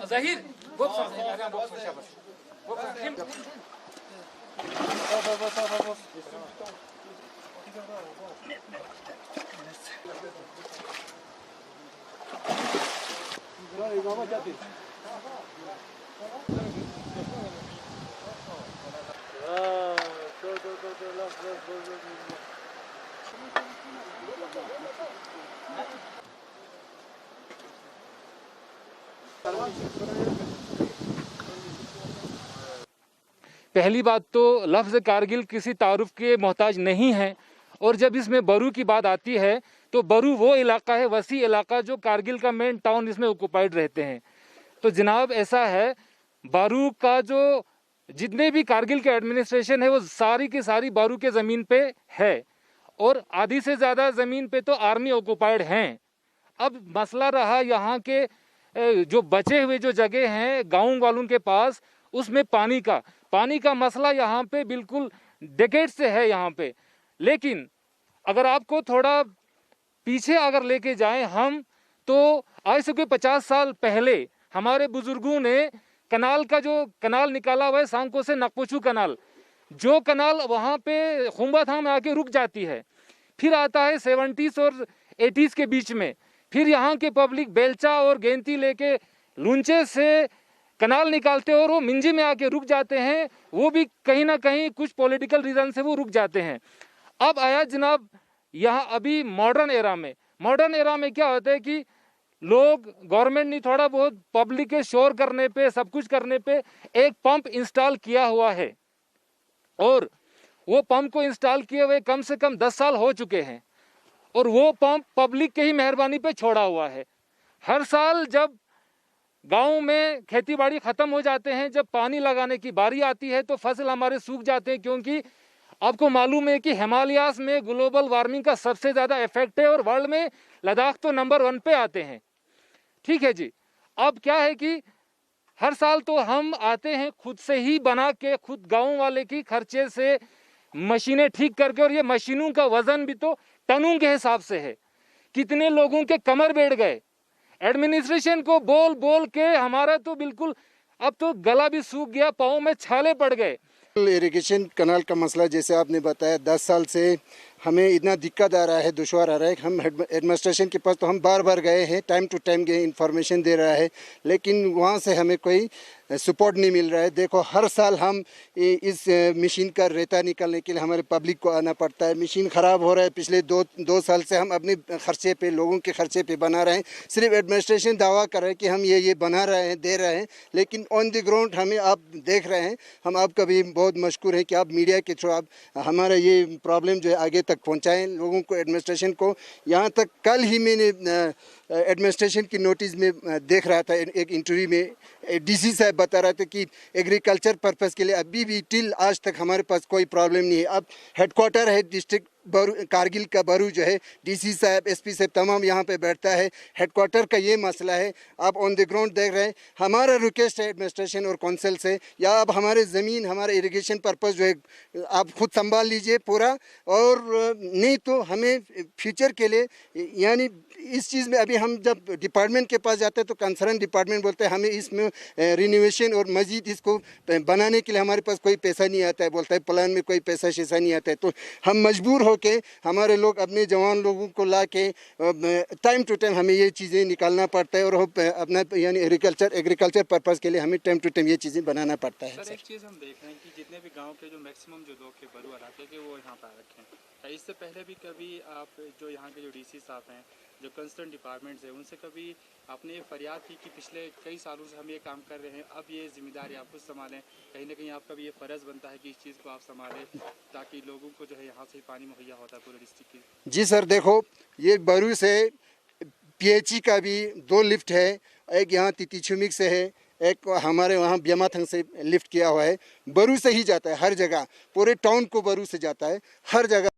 Zahir, bob sen, bob sen şabas. Bob sen kim? पहली बात तो लफ्ज़ कारगिल किसी तारुफ के मोहताज नहीं है, और जब इसमें बरू की बात आती है तो बरू वो इलाका है, वसी इलाका, जो कारगिल का मेन टाउन इसमें ऑक्युपाइड रहते हैं। तो जनाब ऐसा है, बारू का जो जितने भी कारगिल के एडमिनिस्ट्रेशन है वो सारी की सारी बारू के ज़मीन पे है, और आधी से ज़्यादा ज़मीन पे तो आर्मी ऑक्युपाइड हैं। अब मसला रहा यहाँ के जो बचे हुए जो जगह हैं गाँव वालों के पास, उसमें पानी का मसला यहाँ पे बिल्कुल डेकेड से है यहाँ पे। लेकिन अगर आपको थोड़ा पीछे अगर लेके जाएं हम, तो आज से कोई 50 साल पहले हमारे बुजुर्गों ने कनाल का जो कनाल निकाला हुआ है सांको से नकपोचू कनाल, जो कनाल वहाँ पे खुम्बाथाम में आके रुक जाती है, फिर आता है 70s और 80s के बीच में, फिर यहाँ के पब्लिक बेलचा और गेंती लेके लुंचे से कनाल निकालते हैं और वो मिंजी में आके रुक जाते हैं। वो भी कहीं ना कहीं कुछ पॉलिटिकल रीजन से वो रुक जाते हैं। अब आया जनाब यहाँ अभी मॉडर्न एरा में क्या होता है कि लोग, गवर्नमेंट ने थोड़ा बहुत पब्लिक के शोर करने पे, सब कुछ करने पे एक पंप इंस्टॉल किया हुआ है, और वो पंप को इंस्टॉल किए हुए कम से कम 10 साल हो चुके हैं, और वो पंप पब्लिक के ही मेहरबानी पे छोड़ा हुआ है। हर साल जब गांव में खेती बाड़ी खत्म हो जाते हैं, जब पानी लगाने की बारी आती है तो फसल हमारे सूख जाते हैं, क्योंकि आपको मालूम है कि हिमालयास में ग्लोबल वार्मिंग का सबसे ज़्यादा इफेक्ट है, और वर्ल्ड में लद्दाख तो नंबर 1 पे आते हैं। ठीक है जी। अब क्या है कि हर साल तो हम आते हैं खुद से ही बना के, खुद गाँव वाले की खर्चे से मशीनें ठीक करके, और ये मशीनों का वजन भी तो टनों के हिसाब से है। कितने लोगों के कमर बैठ गए, एडमिनिस्ट्रेशन को बोल बोल के हमारा तो बिल्कुल अब तो गला भी सूख गया, पाँव में छाले पड़ गए। इरिगेशन कनाल का मसला जैसे आपने बताया 10 साल से हमें इतना दिक्कत आ रहा है, दुश्वार आ रहा है। हम एडमिनिस्ट्रेशन के पास तो हम बार बार गए हैं, टाइम टू टाइम गए, इंफॉर्मेशन दे रहा है, लेकिन वहाँ से हमें कोई सपोर्ट नहीं मिल रहा है। देखो हर साल हम इस मशीन का रेता निकालने के लिए हमारे पब्लिक को आना पड़ता है। मशीन ख़राब हो रहा है, पिछले दो साल से हम अपने खर्चे पे, लोगों के खर्चे पे बना रहे हैं। सिर्फ एडमिनिस्ट्रेशन दावा कर रहे हैं कि हम ये बना रहे हैं, दे रहे हैं, लेकिन ऑन द ग्राउंड हमें आप देख रहे हैं। हम आपका भी बहुत मशकूर है कि आप मीडिया के थ्रू आप हमारा ये प्रॉब्लम जो है आगे तक पहुँचाएँ लोगों को, एडमिनिस्ट्रेशन को। यहाँ तक कल ही मैंने एडमिनिस्ट्रेशन की नोटिस में देख रहा था, एक इंटरव्यू में डीसी साहब बता रहे थे कि एग्रीकल्चर पर्पस के लिए अभी भी टिल आज तक हमारे पास कोई प्रॉब्लम नहीं है। अब हेडक्वार्टर है डिस्ट्रिक्ट कारगिल का बरू जो है, डीसी साहब, एसपी साहब तमाम यहाँ पे बैठता है। हेडक्वार्टर का ये मसला है। आप ऑन द ग्राउंड देख रहे हैं। हमारा रिक्वेस्ट है एडमिनिस्ट्रेशन और काउंसिल से, या आप हमारे ज़मीन, हमारे इरिगेशन पर्पस जो है आप खुद संभाल लीजिए पूरा, और नहीं तो हमें फ्यूचर के लिए, यानी इस चीज़ में अभी हम जब डिपार्टमेंट के पास जाते हैं तो कंसर्न डिपार्टमेंट बोलते हैं हमें इसमें रिनोवेशन और मजीद इसको बनाने के लिए हमारे पास कोई पैसा नहीं आता है, बोलता है प्लान में कोई पैसा शैसा नहीं आता है। तो हम मजबूर हो के, हमारे लोग अपने जवान लोगों को ला के टाइम टू टाइम हमें ये चीज़ें निकालना पड़ता है, और अपना यानी एग्रीकल्चर पर्पज़ के लिए हमें टाइम टू टाइम ये चीज़ें बनाना पड़ता है। सर एक चीज़ हम देख रहे हैं कि जितने भी गांव के जो मैक्सिमम जो लोग के बरू इलाके के वो यहाँ पर आ रखे हैं। इससे पहले भी कभी आप जो यहाँ के जो डीसी साहब हैं, जो कंसर्न डिपार्टमेंट्स हैं, उनसे कभी आपने ये फरियाद की कि पिछले कई सालों से हम ये काम कर रहे हैं, अब ये जिम्मेदारी आप खुद संभालें, कहीं ना कहीं आपका भी ये फ़र्ज़ बनता है कि इस चीज़ को आप संभालें, ताकि लोगों को जो है यहाँ से पानी मुहैया होता है पूरे डिस्ट्रिक्ट की? जी सर, देखो ये बरू से पीएचई का भी 2 लिफ्ट है, एक यहाँ तितीछुमिक से है, एक हमारे वहाँ ब्यमाथंग से लिफ्ट किया हुआ है। बरू से ही जाता है हर जगह, पूरे टाउन को बरू से जाता है हर जगह।